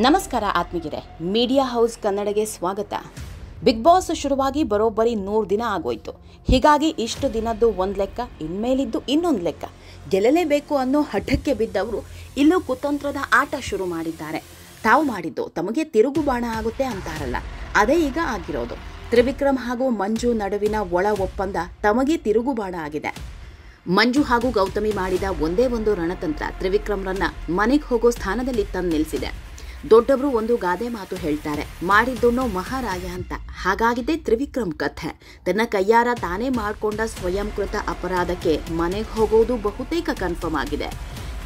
ನಮಸ್ಕಾರ ಆತ್ಮೀಯರೇ, media house ಕನ್ನಡಗೆ ಸ್ವಾಗತ. ಬಿಗ್ ಬಾಸ್ ಶುರುವಾಗಿ ಬರೋಬ್ಬರಿ 100 ದಿನ ಆಗೋಯ್ತು. ಹೀಗಾಗಿ ಇಷ್ಟು ದಿನದ್ದು ಒಂದು ಲೆಕ್ಕ, ಇನ್ಮೇಲಿದ್ದು ಇನ್ನೊಂದು ಲೆಕ್ಕ. ಗೆಲ್ಲಲೇಬೇಕು ಅನ್ನೋ ಹಠಕ್ಕೆ ಬಿದ್ದವರು ಇಲ್ಲೂ ಕುತಂತ್ರದ ಆಟ ಶುರು ಮಾಡಿದ್ದಾರೆ. ತಾವು ಮಾಡಿದ್ದು ತಮಗೆ ತಿರುಗುಬಾಣ ಆಗುತ್ತೆ ಅಂತಾರಲ್ಲ, ಅದೇ ಈಗ ಆಗಿರೋದು. ತ್ರಿವಿಕ್ರಮ್ ಹಾಗೂ ಮಂಜು ನಡುವಿನ ಒಳ ಒಪ್ಪಂದ ತಮಗೆ ತಿರುಗುಬಾಣ ಆಗಿದೆ. ಮಂಜು ಹಾಗೂ ಗೌತಮಿ ಮಾಡಿದ ಒಂದೇ ಒಂದು ರಣತಂತ್ರ ತ್ರಿವಿಕ್ರಮ್ರನ್ನ ಮನೆಗೆ ಹೋಗೋ ಸ್ಥಾನದಲ್ಲಿ ತಂದು ನಿಲ್ಲಿಸಿದೆ. ದೊಡ್ಡವರು ಒಂದು ಗಾದೆ ಮಾತು ಹೇಳ್ತಾರೆ, ಮಾಡಿದ್ದನ್ನೋ ಮಹಾರಾಯ ಅಂತ. ಹಾಗಾಗಿದೆ ತ್ರಿವಿಕ್ರಮ್ ಕಥೆ. ತನ್ನ ಕೈಯಾರ ತಾನೇ ಮಾಡಿಕೊಂಡ ಸ್ವಯಂಕೃತ ಅಪರಾಧಕ್ಕೆ ಮನೆಗೆ ಹೋಗೋದು ಬಹುತೇಕ ಕನ್ಫರ್ಮ್ ಆಗಿದೆ.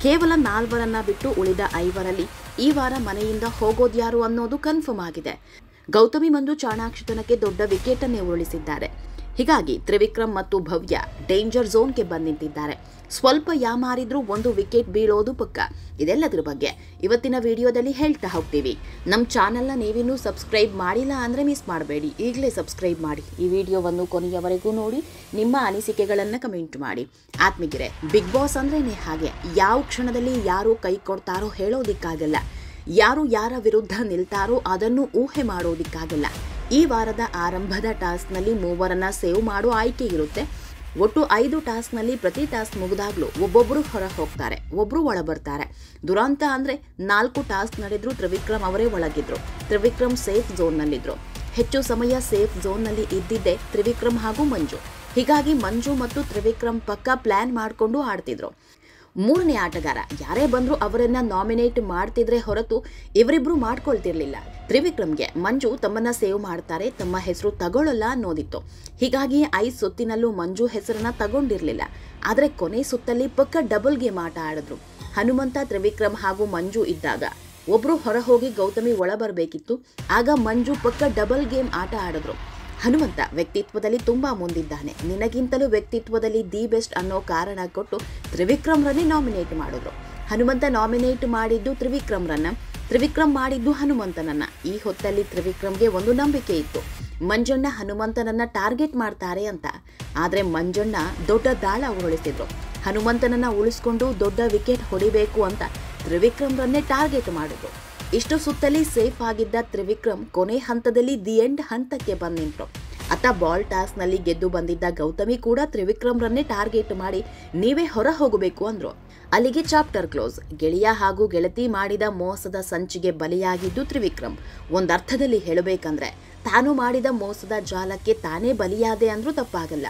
ಕೇವಲ 4 ಬಿಟ್ಟು ಉಳಿದ 5ರಲ್ಲಿ ಈ ವಾರ ಮನೆಯಿಂದ ಹೋಗೋದ್ಯಾರು ಅನ್ನೋದು ಕನ್ಫರ್ಮ್ ಆಗಿದೆ. ಗೌತಮಿ ಮಂಜು ಚಾಣಾಕ್ಷತನಕ್ಕೆ ದೊಡ್ಡ ವಿಕೆಟನ್ನೇ ಉರುಳಿಸಿದ್ದಾರೆ. ಹೀಗಾಗಿ ತ್ರಿವಿಕ್ರಮ್ ಮತ್ತು ಭವ್ಯ ಡೇಂಜರ್ ಝೋನ್ಗೆ ಬಂದು ನಿಂತಿದ್ದಾರೆ. ಸ್ವಲ್ಪ ಯಾಮಾರಿದ್ರೂ ಒಂದು ವಿಕೆಟ್ ಬೀಳೋದು ಪಕ್ಕ. ಇದೆಲ್ಲದರ ಬಗ್ಗೆ ಇವತ್ತಿನ ವಿಡಿಯೋದಲ್ಲಿ ಹೇಳ್ತಾ ಹೋಗ್ತೀವಿ. ನಮ್ಮ ಚಾನಲ್ನ ನೀವಿನ್ನೂ ಸಬ್ಸ್ಕ್ರೈಬ್ ಮಾಡಿಲ್ಲ ಅಂದರೆ ಮಿಸ್ ಮಾಡಬೇಡಿ, ಈಗಲೇ ಸಬ್ಸ್ಕ್ರೈಬ್ ಮಾಡಿ. ಈ ವಿಡಿಯೋವನ್ನು ಕೊನೆಯವರೆಗೂ ನೋಡಿ, ನಿಮ್ಮ ಅನಿಸಿಕೆಗಳನ್ನು ಕಮೆಂಟ್ ಮಾಡಿ. ಆತ್ಮೀಯರೇ, ಬಿಗ್ ಬಾಸ್ ಅಂದ್ರೇನೆ ಹಾಗೆ. ಯಾವ ಕ್ಷಣದಲ್ಲಿ ಯಾರು ಕೈ ಕೊಡ್ತಾರೋ ಹೇಳೋದಿಕ್ಕಾಗಲ್ಲ, ಯಾರು ಯಾರ ವಿರುದ್ಧ ನಿಲ್ತಾರೋ ಅದನ್ನು ಊಹೆ ಮಾಡೋದಿಕ್ಕಾಗಲ್ಲ. ಈ ವಾರದ ಆರಂಭದ ಟಾಸ್ಕ್ನಲ್ಲಿ 3 ಸೇವ್ ಮಾಡೋ ಆಯ್ಕೆ ಇರುತ್ತೆ. ಒಟ್ಟು 5 ಟಾಸ್ಕ್ನಲ್ಲಿ ಪ್ರತಿ ಟಾಸ್ಕ್ ಮುಗಿದಾಗಲೂ ಒಬ್ಬೊಬ್ಬರು ಹೊರ ಹೋಗ್ತಾರೆ, ಒಬ್ಬರು ಒಳ ಬರ್ತಾರೆ. ದುರಂತ ಅಂದರೆ 4 ಟಾಸ್ಕ್ ನಡೆದ್ರು ತ್ರಿವಿಕ್ರಮ್ ಅವರೇ ಒಳಗಿದ್ರು. ತ್ರಿವಿಕ್ರಮ್ ಸೇಫ್ ಝೋನ್ನಲ್ಲಿದ್ರು. ಹೆಚ್ಚು ಸಮಯ ಸೇಫ್ ಝೋನ್ನಲ್ಲಿ ಇದ್ದಿದ್ದೇ ತ್ರಿವಿಕ್ರಮ್ ಹಾಗೂ ಮಂಜು. ಹೀಗಾಗಿ ಮಂಜು ಮತ್ತು ತ್ರಿವಿಕ್ರಮ್ ಪಕ್ಕ ಪ್ಲಾನ್ ಮಾಡಿಕೊಂಡು ಆಡ್ತಿದ್ರು. 3ನೇ ಆಟಗಾರ ಯಾರೇ ಬಂದರೂ ಅವರನ್ನ ನಾಮಿನೇಟ್ ಮಾಡ್ತಿದ್ರೆ ಹೊರತು ಇವರಿಬ್ರು ಮಾಡ್ಕೊಳ್ತಿರ್ಲಿಲ್ಲ. ತ್ರಿವಿಕ್ರಮ್ಗೆ ಮಂಜು ತಮ್ಮನ್ನ ಸೇವ್ ಮಾಡ್ತಾರೆ, ತಮ್ಮ ಹೆಸರು ತಗೊಳ್ಳಲ್ಲ ಅನ್ನೋದಿತ್ತು. ಹೀಗಾಗಿ 5 ಸುತ್ತಿನಲ್ಲೂ ಮಂಜು ಹೆಸರನ್ನ ತಗೊಂಡಿರ್ಲಿಲ್ಲ. ಆದರೆ ಕೊನೆ ಸುತ್ತಲ್ಲಿ ಪಕ್ಕ ಡಬಲ್ ಗೇಮ್ ಆಟ ಆಡಿದ್ರು. ಹನುಮಂತ, ತ್ರಿವಿಕ್ರಮ್ ಹಾಗೂ ಮಂಜು ಇದ್ದಾಗ ಒಬ್ರು ಹೊರ ಹೋಗಿ ಗೌತಮಿ ಒಳ ಬರಬೇಕಿತ್ತು. ಆಗ ಮಂಜು ಪಕ್ಕ ಡಬಲ್ ಗೇಮ್ ಆಟ ಆಡಿದ್ರು. ಹನುಮಂತ ವ್ಯಕ್ತಿತ್ವದಲ್ಲಿ ತುಂಬಾ ಮುಂದಿದ್ದಾನೆ, ನಿನಗಿಂತಲೂ ವ್ಯಕ್ತಿತ್ವದಲ್ಲಿ ದಿ ಬೆಸ್ಟ್ ಅನ್ನೋ ಕಾರಣ ಕೊಟ್ಟು ತ್ರಿವಿಕ್ರಮ್ರನ್ನೇ ನಾಮಿನೇಟ್ ಮಾಡಿದ್ರು. ಹನುಮಂತ ನಾಮಿನೇಟ್ ಮಾಡಿದ್ದು ತ್ರಿವಿಕ್ರಮ್ರನ್ನ, ತ್ರಿವಿಕ್ರಮ್ ಮಾಡಿದ್ದು ಹನುಮಂತನನ್ನ. ಈ ಹೊತ್ತಲ್ಲಿ ತ್ರಿವಿಕ್ರಮ್ಗೆ ಒಂದು ನಂಬಿಕೆ ಇತ್ತು, ಮಂಜಣ್ಣ ಹನುಮಂತನನ್ನ ಟಾರ್ಗೆಟ್ ಮಾಡ್ತಾರೆ ಅಂತ. ಆದರೆ ಮಂಜಣ್ಣ ದೊಡ್ಡ ದಾಳ ಉರುಳಿಸಿದ್ರು. ಹನುಮಂತನನ್ನ ಉಳಿಸ್ಕೊಂಡು ದೊಡ್ಡ ವಿಕೆಟ್ ಹೊಡಿಬೇಕು ಅಂತ ತ್ರಿವಿಕ್ರಮ್ರನ್ನೇ ಟಾರ್ಗೆಟ್ ಮಾಡಿದ್ರು. ಇಷ್ಟು ಸುತ್ತಲಿ ಸೇಫ್ ಆಗಿದ್ದ ತ್ರಿವಿಕ್ರಮ್ ಕೊನೆ ಹಂತದಲ್ಲಿ ದಿ ಎಂಡ್ ಹಂತಕ್ಕೆ ಬಂದು ನಿಂತರು. ಅತ್ತ ಬಾಲ್ ಟಾಸ್ಕ್ನಲ್ಲಿ ಗೆದ್ದು ಬಂದಿದ್ದ ಗೌತಮಿ ಕೂಡ ತ್ರಿವಿಕ್ರಮ್ರನ್ನೇ ಟಾರ್ಗೆಟ್ ಮಾಡಿ ನೀವೇ ಹೊರ ಹೋಗಬೇಕು ಅಂದ್ರು. ಅಲ್ಲಿಗೆ ಚಾಪ್ಟರ್ ಕ್ಲೋಸ್. ಗೆಳೆಯ ಹಾಗೂ ಗೆಳತಿ ಮಾಡಿದ ಮೋಸದ ಸಂಚಿಗೆ ಬಲಿಯಾಗಿದ್ದು ತ್ರಿವಿಕ್ರಮ್. ಒಂದರ್ಥದಲ್ಲಿ ಹೇಳಬೇಕಂದ್ರೆ ತಾನು ಮಾಡಿದ ಮೋಸದ ಜಾಲಕ್ಕೆ ತಾನೇ ಬಲಿಯಾದೆ ಅಂದ್ರೂ ತಪ್ಪಾಗಲ್ಲ.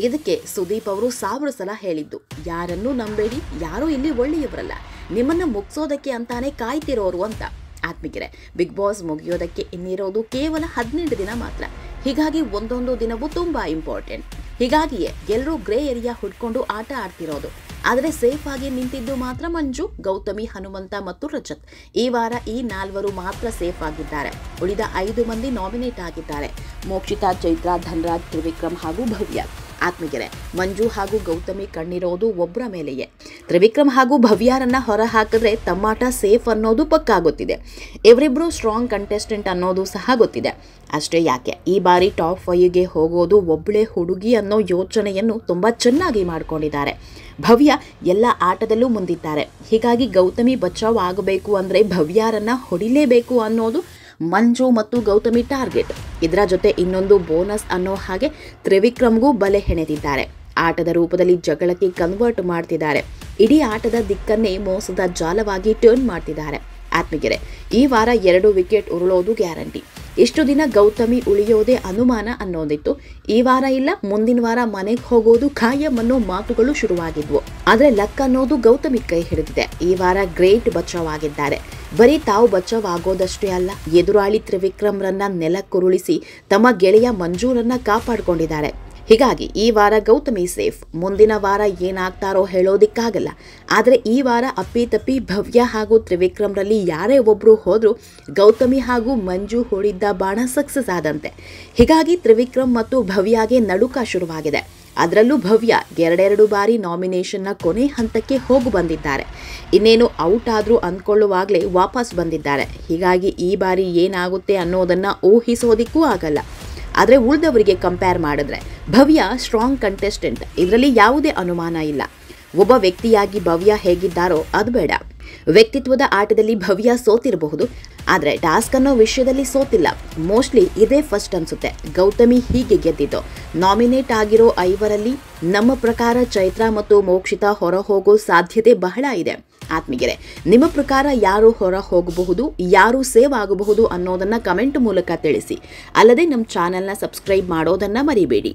ಇದಕ್ಕೆ ಸುದೀಪ್ ಅವರು 1000 ಸಲ ಹೇಳಿದ್ದು, ಯಾರನ್ನೂ ನಂಬೇಡಿ, ಯಾರೂ ಇಲ್ಲಿ ಒಳ್ಳೆಯವರಲ್ಲ, ನಿಮ್ಮನ್ನ ಮುಗಿಸೋದಕ್ಕೆ ಅಂತಾನೆ ಕಾಯ್ತಿರೋರು ಅಂತ. ಆತ್ಮೀಯರೇ, ಬಿಗ್ ಬಾಸ್ ಮುಗಿಯೋದಕ್ಕೆ ಇನ್ನಿರೋದು ಕೇವಲ 18 ದಿನ ಮಾತ್ರ. ಹೀಗಾಗಿ ಒಂದೊಂದು ದಿನವೂ ತುಂಬಾ ಇಂಪಾರ್ಟೆಂಟ್. ಹೀಗಾಗಿಯೇ ಎಲ್ಲರೂ ಗ್ರೇ ಏರಿಯಾ ಹುಡ್ಕೊಂಡು ಆಟ ಆಡ್ತಿರೋದು. ಆದರೆ ಸೇಫ್ ಆಗಿ ನಿಂತಿದ್ದು ಮಾತ್ರ ಮಂಜು, ಗೌತಮಿ, ಹನುಮಂತ ಮತ್ತು ರಜತ್. ಈ ವಾರ ಈ 4 ಮಾತ್ರ ಸೇಫ್ ಆಗಿದ್ದಾರೆ. ಉಳಿದ 5 ಮಂದಿ ನಾಮಿನೇಟ್ ಆಗಿದ್ದಾರೆ. ಮೋಕ್ಷಿತಾ, ಚೈತ್ರ, ಧನರಾಜ್, ತ್ರಿವಿಕ್ರಮ್ ಹಾಗೂ ಭವ್ಯ. ಆತ್ಮೀಯರೇ, ಮಂಜು ಹಾಗೂ ಗೌತಮಿ ಕಣ್ಣಿರೋದು ಒಬ್ಬರ ಮೇಲೆಯೇ. ತ್ರಿವಿಕ್ರಮ್ ಹಾಗೂ ಭವ್ಯರನ್ನ ಹೊರ ಹಾಕಿದ್ರೆ ತಮ್ಮಾಟ ಸೇಫ್ ಅನ್ನೋದು ಪಕ್ಕಾ ಗೊತ್ತಿದೆ. ಇವರಿಬ್ರು ಸ್ಟ್ರಾಂಗ್ ಕಂಟೆಸ್ಟೆಂಟ್ ಅನ್ನೋದು ಸಹ ಗೊತ್ತಿದೆ. ಅಷ್ಟೇ ಯಾಕೆ, ಈ ಬಾರಿ ಟಾಪ್ 5ಗೆ ಹೋಗೋದು ಒಬ್ಬಳೇ ಹುಡುಗಿ ಅನ್ನೋ ಯೋಚನೆಯನ್ನು ತುಂಬಾ ಚೆನ್ನಾಗಿ ಮಾಡ್ಕೊಂಡಿದ್ದಾರೆ. ಭವ್ಯ ಎಲ್ಲ ಆಟದಲ್ಲೂ ಮುಂದಿದ್ದಾರೆ. ಹೀಗಾಗಿ ಗೌತಮಿ ಬಚಾವ್ ಆಗಬೇಕು ಅಂದರೆ ಭವ್ಯರನ್ನ ಹೊಡಿಲೇಬೇಕು ಅನ್ನೋದು ಮಂಜು ಮತ್ತು ಗೌತಮಿ ಟಾರ್ಗೆಟ್. ಇದರ ಜೊತೆ ಇನ್ನೊಂದು ಬೋನಸ್ ಅನ್ನೋ ಹಾಗೆ ತ್ರಿವಿಕ್ರಮ್ಗೂ ಬಲೆ ಹೆಣೆದಿದ್ದಾರೆ. ಆಟದ ರೂಪದಲ್ಲಿ ಜಗಳಕ್ಕೆ ಕನ್ವರ್ಟ್ ಮಾಡ್ತಿದ್ದಾರೆ. ಇಡೀ ಆಟದ ದಿಕ್ಕನ್ನೇ ಮೋಸದ ಜಾಲವಾಗಿ ಟರ್ನ್ ಮಾಡ್ತಿದ್ದಾರೆ. ಆತ್ಮೀಯರೇ, ಈ ವಾರ 2 ವಿಕೆಟ್ ಉರುಳೋದು ಗ್ಯಾರಂಟಿ. ಇಷ್ಟು ದಿನ ಗೌತಮಿ ಉಳಿಯೋದೇ ಅನುಮಾನ ಅನ್ನೋದಿತ್ತು. ಈ ವಾರ ಇಲ್ಲ, ಮುಂದಿನ ವಾರ ಮನೆಗೆ ಹೋಗೋದು ಖಾಯಂ ಅನ್ನೋ ಮಾತುಗಳು ಶುರುವಾಗಿದ್ವು. ಆದರೆ ಲಕ್ ಅನ್ನೋದು ಗೌತಮಿ ಕೈ ಹಿಡಿದಿದೆ. ಈ ವಾರ ಗ್ರೇಟ್ ಬಚಾವ್ ಆಗಿದ್ದಾರೆ. ಬರೀ ತಾವು ಬಚಾವ್ ಆಗೋದಷ್ಟೇ ಅಲ್ಲ, ಎದುರಾಳಿ ತ್ರಿವಿಕ್ರಮ್ರನ್ನ ನೆಲಕ್ಕುರುಳಿಸಿ ತಮ್ಮ ಗೆಳೆಯ ಮಂಜೂರನ್ನ ಕಾಪಾಡಿಕೊಂಡಿದ್ದಾರೆ. ಹೀಗಾಗಿ ಈ ವಾರ ಗೌತಮಿ ಸೇಫ್. ಮುಂದಿನ ವಾರ ಏನಾಗ್ತಾರೋ ಹೇಳೋದಿಕ್ಕಾಗಲ್ಲ. ಆದರೆ ಈ ವಾರ ಅಪ್ಪಿತಪ್ಪಿ ಭವ್ಯ ಹಾಗೂ ತ್ರಿವಿಕ್ರಮ್ರಲ್ಲಿ ಯಾರೇ ಒಬ್ಬರು ಹೋದರೂ ಗೌತಮಿ ಹಾಗೂ ಮಂಜು ಹೊಡಿದ್ದ ಬಾಣ ಸಕ್ಸಸ್ ಆದಂತೆ. ಹೀಗಾಗಿ ತ್ರಿವಿಕ್ರಮ್ ಮತ್ತು ಭವ್ಯಗೆ ನಡುಕ ಶುರುವಾಗಿದೆ. ಅದರಲ್ಲೂ ಭವ್ಯ 2 ಬಾರಿ ನಾಮಿನೇಷನ್ನ ಕೊನೆ ಹಂತಕ್ಕೆ ಹೋಗಿ ಬಂದಿದ್ದಾರೆ. ಇನ್ನೇನು ಔಟ್ ಆದರೂ ಅಂದ್ಕೊಳ್ಳುವಾಗಲೇ ವಾಪಸ್ ಬಂದಿದ್ದಾರೆ. ಹೀಗಾಗಿ ಈ ಬಾರಿ ಏನಾಗುತ್ತೆ ಅನ್ನೋದನ್ನು ಊಹಿಸೋದಿಕ್ಕೂ ಆಗಲ್ಲ. ಆದರೆ ಉಳಿದವರಿಗೆ ಕಂಪೇರ್ ಮಾಡಿದ್ರೆ ಭವ್ಯ ಸ್ಟ್ರಾಂಗ್ ಕಂಟೆಸ್ಟೆಂಟ್, ಇದರಲ್ಲಿ ಯಾವುದೇ ಅನುಮಾನ ಇಲ್ಲ. ಒಬ್ಬ ವ್ಯಕ್ತಿಯಾಗಿ ಭವ್ಯ ಹೇಗಿದ್ದಾರೋ ಅದು ಬೇಡ. ವ್ಯಕ್ತಿತ್ವದ ಆಟದಲ್ಲಿ ಭವ್ಯ ಸೋತಿರಬಹುದು, ಆದರೆ ಟಾಸ್ಕ್ ಅನ್ನೋ ವಿಷಯದಲ್ಲಿ ಸೋತಿಲ್ಲ. ಮೋಸ್ಟ್ಲಿ ಇದೇ ಫಸ್ಟ್ ಅನ್ಸುತ್ತೆ ಗೌತಮಿ ಹೀಗೆ ಗೆದ್ದಿದ್ದು. ನಾಮಿನೇಟ್ ಆಗಿರೋ 5ರಲ್ಲಿ ನಮ್ಮ ಪ್ರಕಾರ ಚೈತ್ರ ಮತ್ತು ಮೋಕ್ಷಿತಾ ಹೊರ ಹೋಗೋ ಸಾಧ್ಯತೆ ಬಹಳ ಇದೆ. ಆತ್ಮೀಯರೇ, ನಿಮ್ಮ ಪ್ರಕಾರ ಯಾರು ಹೊರ ಹೋಗಬಹುದು, ಯಾರು ಸೇವ್ ಆಗಬಹುದು ಅನ್ನೋದನ್ನ ಕಮೆಂಟ್ ಮೂಲಕ ತಿಳಿಸಿ. ಅಲ್ಲದೆ ನಮ್ಮ ಚಾನೆಲ್ನ ಸಬ್ಸ್ಕ್ರೈಬ್ ಮಾಡೋದನ್ನ ಮರಿಬೇಡಿ.